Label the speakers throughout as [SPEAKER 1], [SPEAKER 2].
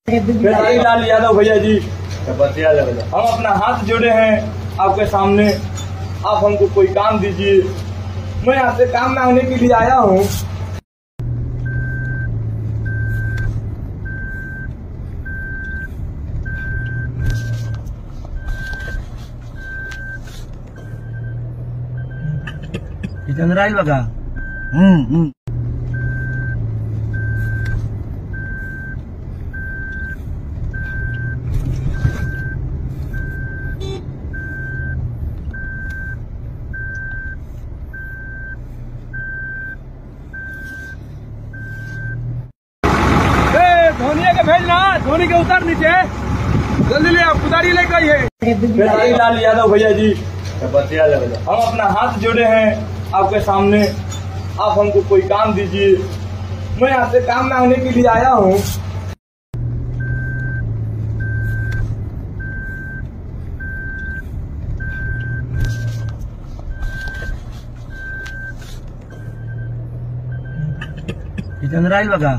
[SPEAKER 1] खेसारी लाल यादव भैया जी, हम अपना हाथ जोड़े हैं आपके सामने। आप हमको कोई काम दीजिए। मैं आपसे काम मांगने के लिए आया हूँ।
[SPEAKER 2] राइल बघा।
[SPEAKER 1] धोनी के भेजना, धोनी के उतर नीचे जल्दी ले, आप उतारी लेकर आइए। खेसारी लाल यादव भैया जी, हम अपना हाथ जोड़े हैं आपके सामने। आप हमको कोई काम दीजिए। मैं आपसे काम मांगने के लिए आया हूँ।
[SPEAKER 2] राइल बघा।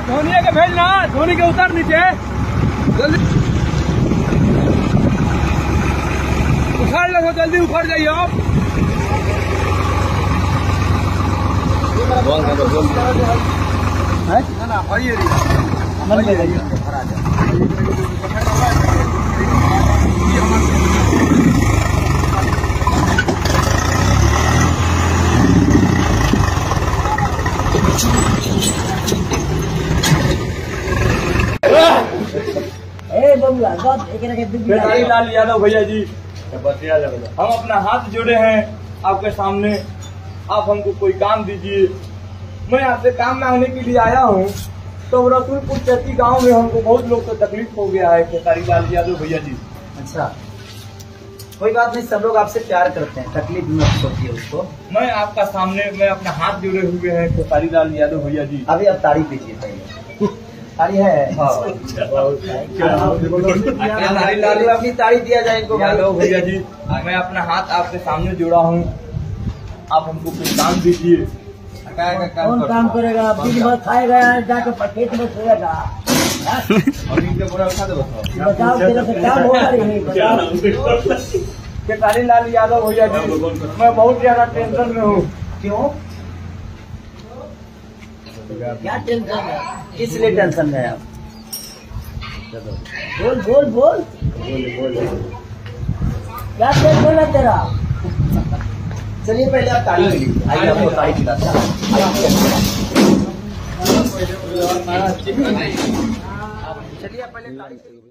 [SPEAKER 1] धोनी के भेजना, धोनी के उतर नीचे जल्दी उखाड़ लो, जल्दी उखाड़ जाइए आप। ना आइए खेसारी लाल यादव भैया जी, हम अपना हाथ जोड़े हैं आपके सामने। आप हमको कोई काम दीजिए। मैं आपसे काम मांगने के लिए आया हूँ। तो रसूलपुर चौकी गांव में हमको बहुत लोग को तकलीफ हो गया है। खेसारी लाल यादव भैया जी।
[SPEAKER 2] अच्छा, कोई बात नहीं, सब लोग आपसे प्यार करते हैं, तकलीफ मत सोचिए उसको।
[SPEAKER 1] मैं आपका सामने, मैं अपना हाथ जोड़े हुए हैं खेसारी लाल यादव भैया जी।
[SPEAKER 2] अभी आप ताड़ी पीजिए पहले। ताड़ी है?
[SPEAKER 1] खेसारी लाल
[SPEAKER 2] अपनी ताड़ी दिया जाए इनको।
[SPEAKER 1] यादव भैया जी, मैं अपना हाथ आपके सामने जोड़ा हूँ। आप हमको कुछ काम दीजिए।
[SPEAKER 2] कौन काम करेगा? दिन भर खाएगा, जाके खेत में सोएगा। बताओ, तेरे से काम होगा नहीं?
[SPEAKER 1] खेसारी लाल यादव भैया जी, मैं बहुत ज्यादा टेंशन में हूँ।
[SPEAKER 2] क्यों? क्या टेंशन है? किस लिए टेंशन है आप? बोल बोल बोल। क्या टेंशन है तेरा? चलिए पहले आप ताली लीजिए। आइए, आपको ताली खिलाता हूँ। चलिए पहले ताली।